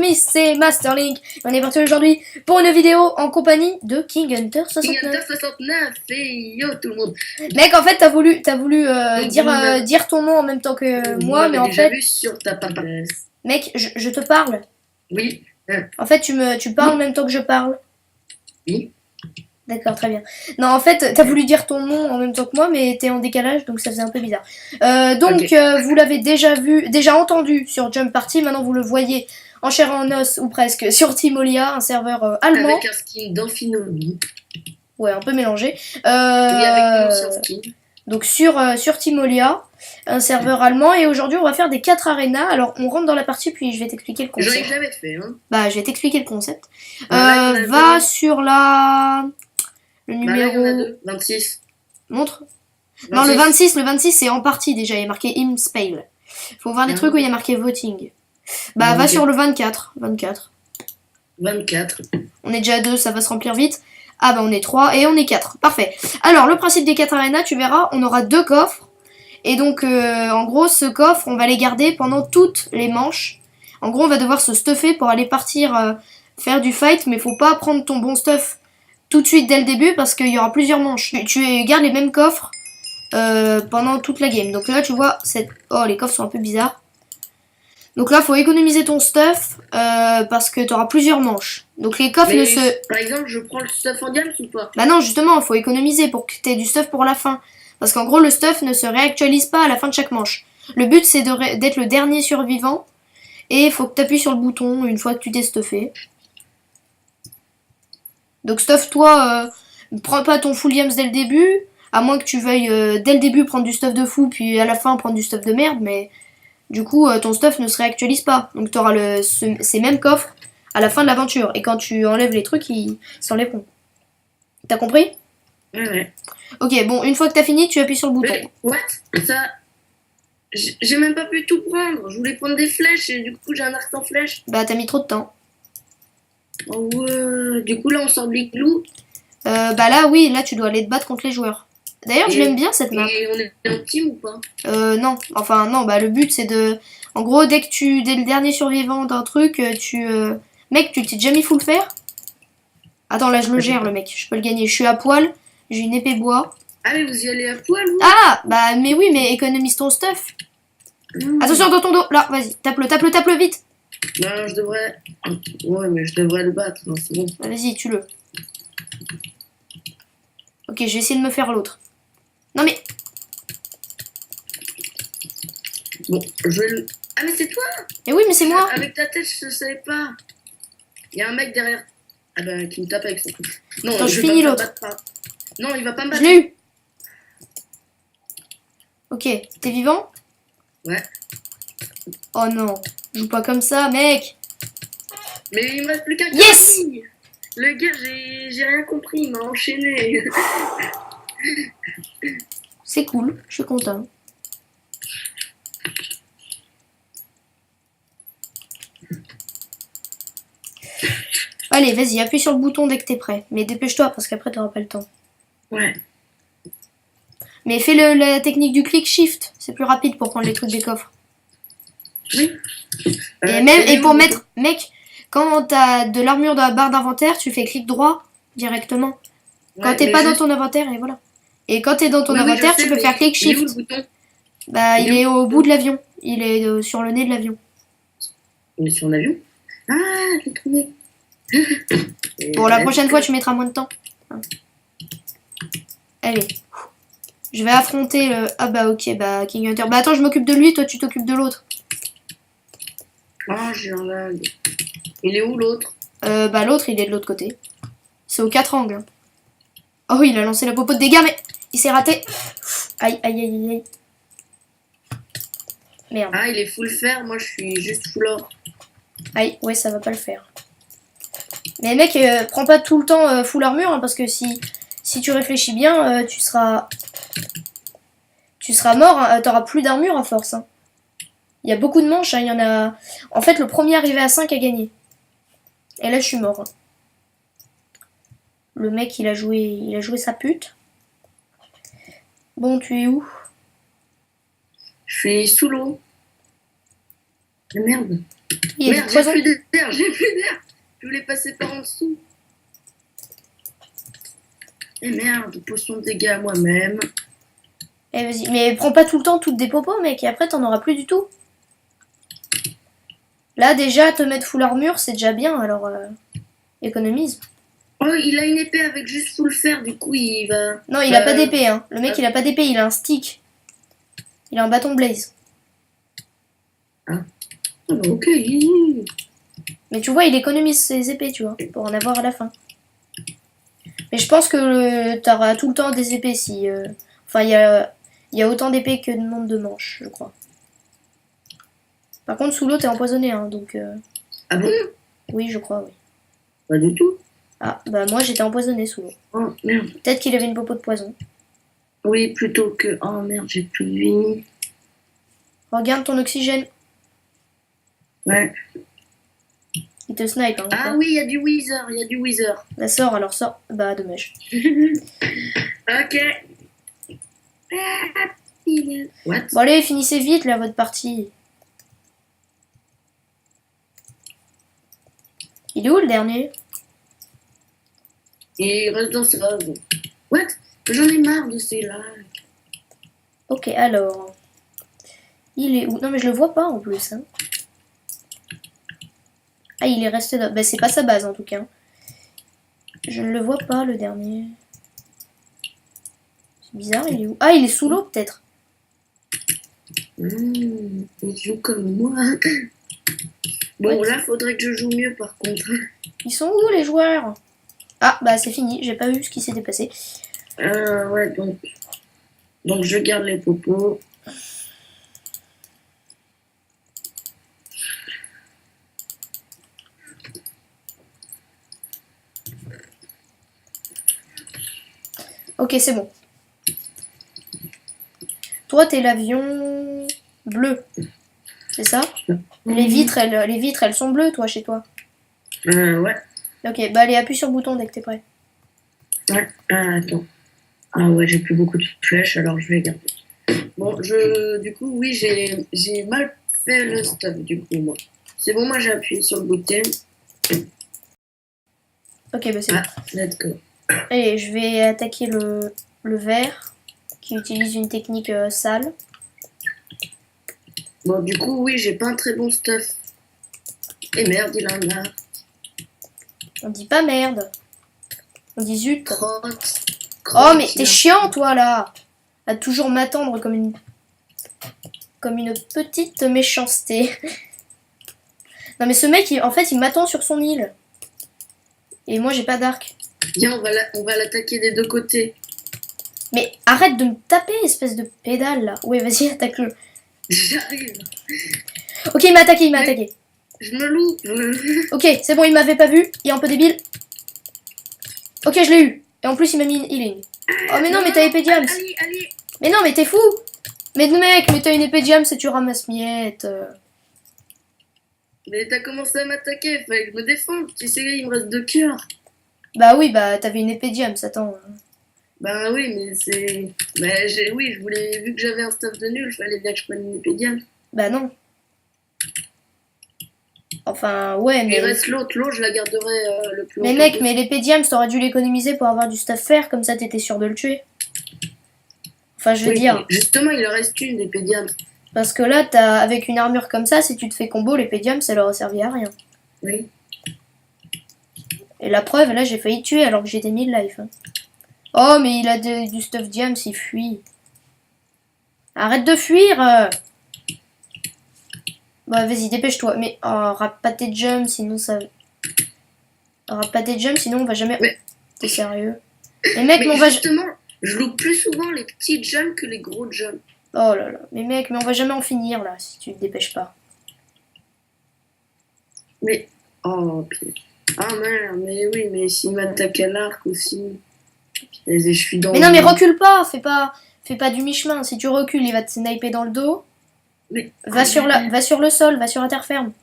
amis, c'est Masterlink. On est parti aujourd'hui pour une vidéo en compagnie de King Hunter 69. King Hunter 69 et yo tout le monde. Mec, en fait, t'as voulu dire ton nom en même temps que moi, mais en déjà fait... vu sur ta papa. Mec, je te parle. Oui. En fait, tu parles en même temps que je parle. Oui. D'accord, très bien. Non, en fait, t'as voulu dire ton nom en même temps que moi, mais t'es en décalage, donc ça faisait un peu bizarre. Vous l'avez déjà entendu sur Jump Party, maintenant vous le voyez en chair et en os, ou presque, sur Timolia, un serveur allemand. Avec un skin d'Amphinomi. Ouais, un peu mélangé. Oui, avec l'ancien skin. Donc sur Timolia, un serveur allemand, et aujourd'hui on va faire des 4 arénas. Alors on rentre dans la partie, puis je vais t'expliquer le concept. J'en ai jamais fait, hein. Bah, je vais t'expliquer le concept. Voilà, va sur le numéro... Bah là, il y en a deux. 26. Montre. 26. Non, le 26 c'est en partie déjà, il est marqué Imspale. Faut voir les trucs où il y a marqué voting. Bah, va sur le 24. 24. On est déjà à 2, ça va se remplir vite. Ah bah on est 3 et on est 4. Parfait. Alors, le principe des 4 arénas, tu verras, on aura 2 coffres. Et donc, en gros, ce coffre, on va les garder pendant toutes les manches. En gros, on va devoir se stuffer pour aller partir faire du fight, mais faut pas prendre ton bon stuff tout de suite dès le début parce qu'il y aura plusieurs manches. Tu gardes les mêmes coffres pendant toute la game. Donc là, tu vois, oh, les coffres sont un peu bizarres. Donc là, faut économiser ton stuff parce que tu auras plusieurs manches. Donc les coffres Par exemple, je prends le stuff en diams ou pas? Bah non, justement, il faut économiser pour que tu aies du stuff pour la fin. Parce qu'en gros, le stuff ne se réactualise pas à la fin de chaque manche. Le but, c'est d'être le dernier survivant. Et il faut que tu appuies sur le bouton une fois que tu t'es stuffé. Donc stuff-toi, prends pas ton full yams dès le début. À moins que tu veuilles dès le début prendre du stuff de fou, puis à la fin prendre du stuff de merde. Mais du coup, ton stuff ne se réactualise pas. Donc tu auras ces mêmes coffres à la fin de l'aventure. Et quand tu enlèves les trucs, ils s'enlèveront. T'as compris? Ouais. Ok, bon, une fois que t'as fini, tu appuies sur le bouton. Mais, what? Ça... J'ai même pas pu tout prendre. Je voulais prendre des flèches et du coup j'ai un arc en flèche. Bah t'as mis trop de temps. Oh ouais. Du coup là on sort de l'igloo. Bah là oui, là tu dois aller te battre contre les joueurs. D'ailleurs je l'aime bien cette map. Et on est en team ou pas? Non, enfin non, bah le but c'est de... En gros dès le dernier survivant d'un truc, Mec, tu t'es déjà mis full fer? Attends, là je le gère le mec, je peux le gagner. Je suis à poil, j'ai une épée bois. Ah mais vous y allez à poil vous? Ah bah mais oui, mais économise ton stuff. Attention dans ton dos, là, vas-y, tape-le vite. Non, je devrais... Ouais, mais je devrais le battre, non, c'est bon. Bah, vas-y, tue-le. Ok, je vais essayer de me faire l'autre. Non mais... Bon, je vais le... Ah mais c'est toi? Mais oui, mais c'est moi. Avec ta tête, je savais pas. Il y a un mec derrière. Ah bah, qui me tape avec sa touche. Non, attends, je finis l'autre. Non, il va pas me battre. Je l'ai eu. Ok, t'es vivant? Ouais. Oh non, joue pas comme ça, mec. Mais il me reste plus qu'un. Yes. Le gars, j'ai rien compris, il m'a enchaîné. C'est cool, je suis content. Allez, vas-y, appuie sur le bouton dès que t'es prêt. Mais dépêche-toi, parce qu'après t'auras pas le temps. Ouais. Mais fais la technique du click shift, c'est plus rapide pour prendre les trucs des coffres. Oui. Et pour mettre, mec, quand t'as de l'armure dans la barre d'inventaire, tu fais clic droit directement. Quand t'es pas dans ton inventaire, et voilà. Et quand t'es dans ton inventaire, tu peux faire clic shift. Bah, il est au bout de l'avion. Il est sur le nez de l'avion. Il est sur l'avion? Ah, je l'ai trouvé. Bon, la prochaine fois, tu mettras moins de temps. Allez. Je vais affronter le... Ah bah ok, bah King Hunter. Bah attends, je m'occupe de lui, toi tu t'occupes de l'autre. Oh, j'ai un lag. Il est où l'autre? Bah l'autre, il est de l'autre côté. C'est aux 4 angles. Oh, il a lancé la popo de dégâts, mais il s'est raté. Aïe, aïe, aïe, aïe. Merde. Ah, il est full fer, moi je suis juste full or. Aïe, ouais, ça va pas le faire. Mais mec, prends pas tout le temps full armure, hein, parce que si tu réfléchis bien, tu seras mort, hein, t'auras plus d'armure à force. Hein. Il y a beaucoup de manches, hein, il y en a... En fait, le premier arrivé à 5 a gagné. Et là, je suis mort. Hein. Le mec, il a joué sa pute. Bon, tu es où? Je suis sous l'eau. Ah, merde. Il y a du Merde, j'ai poison. plus d'air, j'ai plus d'air. Je voulais passer par en dessous. Et merde, potion de dégâts à moi-même. Eh, vas-y. Mais prends pas tout le temps toutes des popos, mec, et après t'en auras plus du tout. Là, déjà, te mettre full armure, c'est déjà bien, alors économise. Oh, il a une épée avec juste full fer, du coup, il va... Non, il a pas d'épée, hein. Le mec, il a pas d'épée, il a un stick. Il a un bâton blaze. Ah, ok. Mais tu vois, il économise ses épées, tu vois, pour en avoir à la fin. Mais je pense que t'auras tout le temps des épées si... Enfin, il y a autant d'épées que de nombre de manches, je crois. Par contre, sous l'eau, t'es empoisonné, hein, donc... Ah bon? Oui, je crois, oui. Pas du tout. Ah, bah moi, j'étais empoisonné sous l'eau. Oh, merde. Peut-être qu'il avait une popo de poison. Oui, plutôt que... Oh, merde, j'ai plus de vie. Regarde ton oxygène. Ouais. Il te snipe, hein. Ah oui, il y a du Wither, il y a du Wither. Bah sors, alors sors. Bah dommage. Ok. What? Bon allez, finissez vite là votre partie. Il est où le dernier? Il reste dans sa base. What? J'en ai marre de ces là. Ok, alors. Il est où? Non mais je le vois pas en plus. Hein. Ah, il est resté là. Bah c'est pas sa base en tout cas. Je ne le vois pas le dernier. C'est bizarre, il est où? Ah, il est sous l'eau peut-être. Il joue comme moi. Bon, Ouais. là, faudrait que je joue mieux par contre. Ils sont où les joueurs? Ah, bah c'est fini, j'ai pas vu ce qui s'était passé. Ouais, donc je garde les popos. Ok, c'est bon. Toi, t'es l'avion bleu. C'est ça? Les vitres, elles sont bleues, toi, chez toi. Ouais. Ok, bah allez, appuie sur le bouton dès que t'es prêt. Ouais. Ah, attends. Ah ouais, j'ai plus beaucoup de flèches, alors je vais garder. Bon, du coup, oui, j'ai mal fait le stop, du coup, moi. C'est bon, moi j'ai appuyé sur le bouton. Ok, bah c'est bon. Let's go. Allez, je vais attaquer le vert, qui utilise une technique sale. Bon, du coup, oui, j'ai pas un très bon stuff. Et merde, il en a. On dit pas merde. On dit zut. Crotte. Oh, mais t'es chiant, toi, là. À toujours m'attendre comme une petite méchanceté. Non, mais ce mec, en fait, il m'attend sur son île. Et moi, j'ai pas d'arc. Viens, on va l'attaquer des deux côtés. Mais arrête de me taper, espèce de pédale, là. Ouais, vas-y, attaque-le. J'arrive. Ok, il m'a attaqué, Je me loupe. Ok, c'est bon, il m'avait pas vu. Il est un peu débile. Ok, je l'ai eu. Et en plus, il m'a mis une healing. Oh, mais non, mais t'as épée diams. Allez. Mais non, mais t'es fou. Mais mec, mais t'as une épée diams et tu ramasses miette. Mais t'as commencé à m'attaquer, fallait que je me défende. Tu sais, il me reste 2 cœurs. Bah oui, bah t'avais une épée diams, attends. Bah oui, mais c'est... Bah oui, je voulais... Vu que j'avais un stuff de nul, fallait bien que je prenne une épée diam. Bah non. Enfin, ouais, mais... Il reste l'autre, je la garderai le plus Mais longtemps mec, possible. mais l'épée diams, t'aurais dû l'économiser pour avoir du stuff fer, comme ça t'étais sûr de le tuer. Enfin, je veux Oui, dire... justement, il en reste une d'épée diam. Parce que là, avec une armure comme ça, si tu te fais combo, l'épée diams, ça leur a servi à rien. Oui. Et la preuve, là, j'ai failli tuer alors que j'étais 1000 life. Hein. Oh, mais il a du stuff diams, il fuit. Arrête de fuir Bah, vas-y, dépêche-toi. Mais, oh, rate pas tes jumps, sinon ça... Rate pas tes jumps, sinon on va jamais... Mais... T'es sérieux? Mais mec, mais on va... justement, je loupe plus souvent les petits jumps que les gros jumps. Oh là là. Mais mec, mais on va jamais en finir, là, si tu te dépêches pas. Mais... Oh, putain. Ah merde, mais oui, mais s'il m'attaque à l'arc aussi... Et je suis dans... Mais non, mais recule pas, fais pas du mi-chemin. Si tu recules, il va te sniper dans le dos. Mais... Va sur le sol, va sur la terre ferme.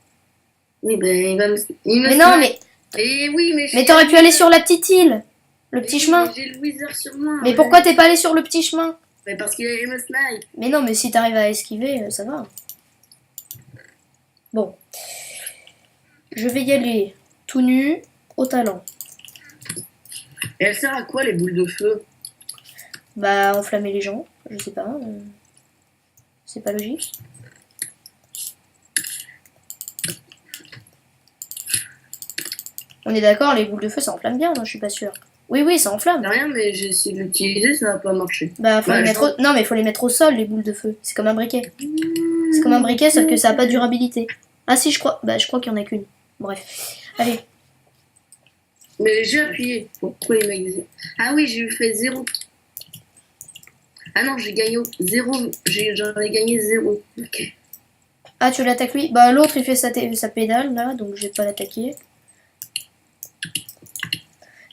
Oui, ben il va me... Mais non, mais... Et oui, mais... Mais t'aurais pu aller sur la petite île. Le petit chemin. J'ai le Wither sur moi. Mais pourquoi t'es pas allé sur le petit chemin? Mais parce qu'il me snipe. Mais non, mais si t'arrives à esquiver, ça va. Bon. Je vais y aller tout nu, au talent. Et elle sert à quoi les boules de feu? Bah, enflammer les gens, je sais pas. C'est pas logique. On est d'accord, les boules de feu ça enflamme bien, non, je suis pas sûre. Oui, oui, ça enflamme. Rien, mais j'ai essayé de l'utiliser, ça n'a pas marché. Bah, faut Bah, les mettre au... Non, mais faut les mettre au sol, les boules de feu. C'est comme un briquet. C'est comme un briquet, sauf que ça a pas de durabilité. Ah si, je crois. Bah, je crois qu'il y en a qu'une. Bref. Allez. Mais j'ai appuyé. Pourquoi il m'a dit... Ah oui, j'ai fait 0. Ah non, j'ai gagné 0. J'en ai gagné 0. Ok. Ah, tu l'attaques lui? Bah, l'autre il fait sa pédale là, donc je vais pas l'attaquer.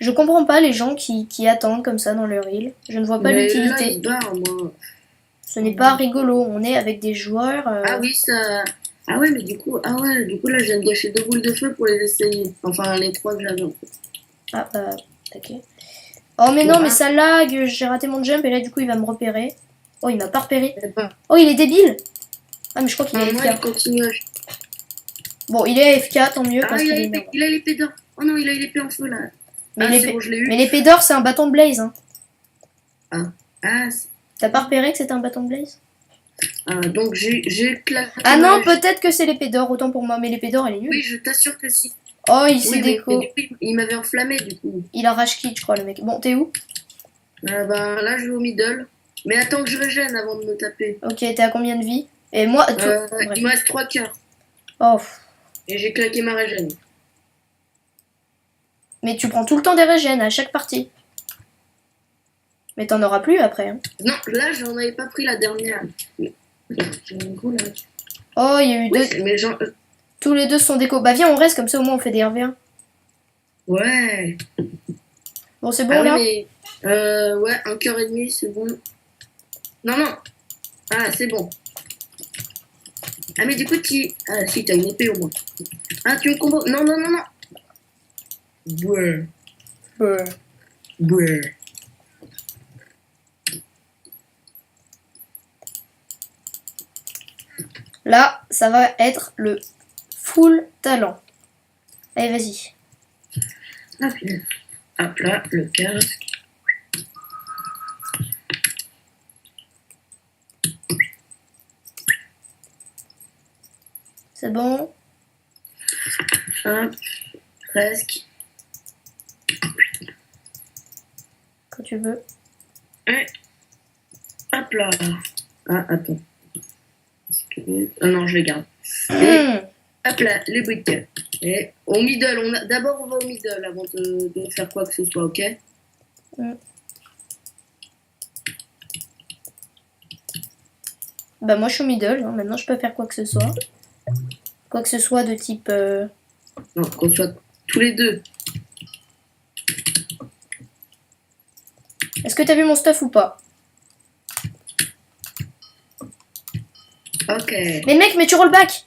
Je comprends pas les gens qui attendent comme ça dans leur île. Je ne vois pas l'utilité. Ce n'est pas rigolo. On est avec des joueurs. Ah oui, ça. Ah ouais, mais du coup, là, je viens de gâcher 2 boules de feu pour les essayer. Enfin, les 3 que j'avais en fait. Ah bah, ok. Oh mais non, mais ça lag. J'ai raté mon jump et là du coup il va me repérer. Oh, il m'a pas repéré. Oh, il est débile. Ah mais je crois qu'il est AFK. Il continue. Bon, il est AFK, tant mieux. Parce il a l'épée d'or. Oh non, il a l'épée en feu là. Mais l'épée d'or, c'est un bâton de blaze. Hein. T'as pas repéré que c'était un bâton de blaze? Donc j'ai claqué. Ah non, peut-être que c'est l'épée d'or, autant pour moi. Mais l'épée d'or, elle est nulle. Oui, je t'assure que si. Oh, il s'est déco. Il m'avait enflammé du coup. Il a rage kit, je crois, le mec. Bon, t'es où? Là, je vais au middle. Mais attends que je régène avant de me taper. Ok, t'es à combien de vie? Et moi, il me reste 3 cœurs. Oh. Et j'ai claqué ma régène. Mais tu prends tout le temps des régènes à chaque partie. Mais t'en auras plus après. Hein. Non, là, j'en avais pas pris la dernière. Oh, il y a eu deux. Mais tous les deux sont déco. Bah viens, on reste comme ça, au moins on fait des 1v1. Ouais. Bon, c'est bon là mais... Ouais, 1 cœur et demi, c'est bon. Non. Ah, c'est bon. Ah, mais du coup, Ah, si, t'as une épée au moins. Ah, tu me combos. Non. Ouais. Là, ça va être le full talent. Allez, vas-y. Hop là, le casque. C'est bon. Hop, presque. Quand tu veux. Et hop là. Ah, attends. Ah non, je les garde. Et hop là, les briques. Et au middle, d'abord on va au middle avant de faire quoi que ce soit, ok? Bah moi je suis au middle, hein. Maintenant je peux faire quoi que ce soit. Quoi que ce soit de type... Non, qu'on soit tous les deux. Est-ce que t'as vu mon stuff ou pas? Ok. Mais mec, mais tu rollback.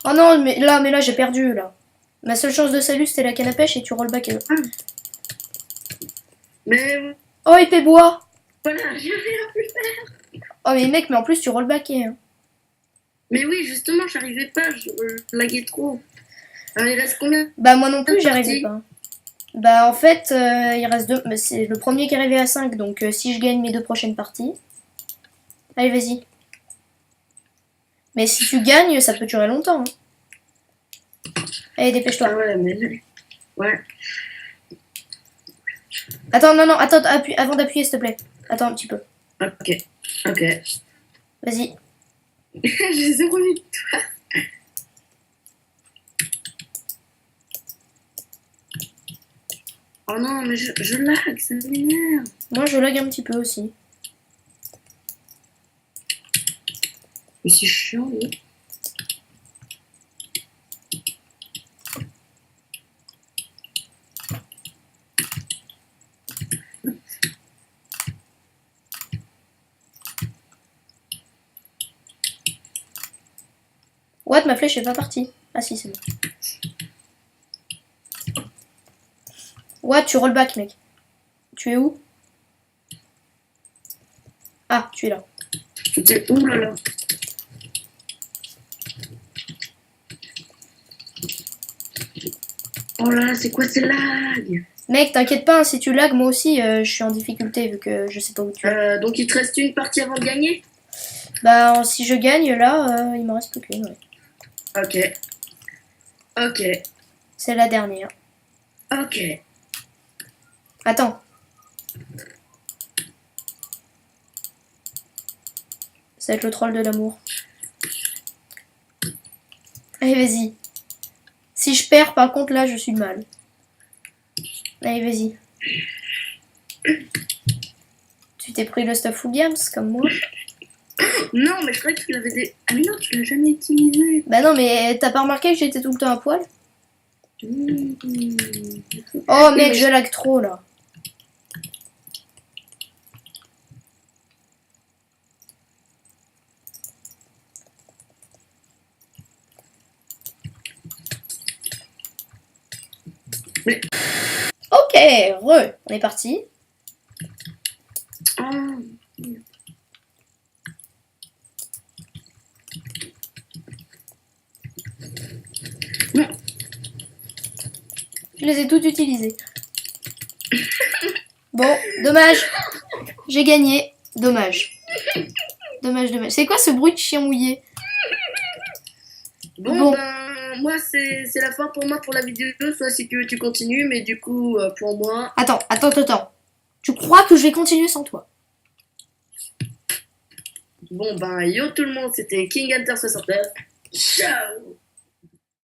Oh non, mais là j'ai perdu là. Ma seule chance de salut c'était la canne à pêche et tu rollback. Mais... Oh, épée bois. Voilà, j'ai rien pu faire. Oh mais mec, mais en plus tu rollbackais. Hein. Mais oui, justement, j'arrivais pas, je laguais trop. Alors, il reste combien? Bah moi non plus, j'y arrivais pas. Bah en fait, il reste 2. C'est le premier qui est arrivé à 5, donc si je gagne mes 2 prochaines parties. Allez, vas-y. Mais si tu gagnes, ça peut durer longtemps. Hein. Allez, dépêche-toi. Ah ouais, mais... Ouais. Attends, non, attends, avant d'appuyer, s'il te plaît. Attends un petit peu. Ok. Vas-y. J'ai 0 victoire. Oh non, mais je lag, ça m'énerve. Moi, je lag un petit peu aussi. Mais c'est chiant, oui. What, ma flèche est pas partie. Ah si, c'est bon. What, tu rollback, mec. Tu es où? Ah, tu es là. Ouh là là. Oh là, c'est quoi ces lags? Mec, t'inquiète pas, hein, si tu lag, moi aussi, je suis en difficulté vu que je sais pas où tu es. Donc il te reste une partie avant de gagner? Bah, si je gagne, là, il me reste plus qu'une, ouais. Ok. Ok. C'est la dernière. Ok. Attends. Ça va être le troll de l'amour. Allez, vas-y. Si je perds, par contre, là, je suis mal. Allez, vas-y. Tu t'es pris le stuff Williams, comme moi? Non, mais je croyais que tu l'avais Ah mais non, tu l'as jamais utilisé. Bah non, mais t'as pas remarqué que j'étais tout le temps à poil? Mmh. Oh, mec, je lag trop, là. Mais... Ok, on est parti. Ah. Non. Je les ai toutes utilisées. Bon, dommage. J'ai gagné. Dommage. Dommage. C'est quoi ce bruit de chien mouillé? Bon. Ben, moi, c'est la fin pour moi pour la vidéo. Soit si tu continues, mais du coup, pour moi... Attends. Tu crois que je vais continuer sans toi? Bon, ben, yo tout le monde, c'était King Hunter 69. Ciao!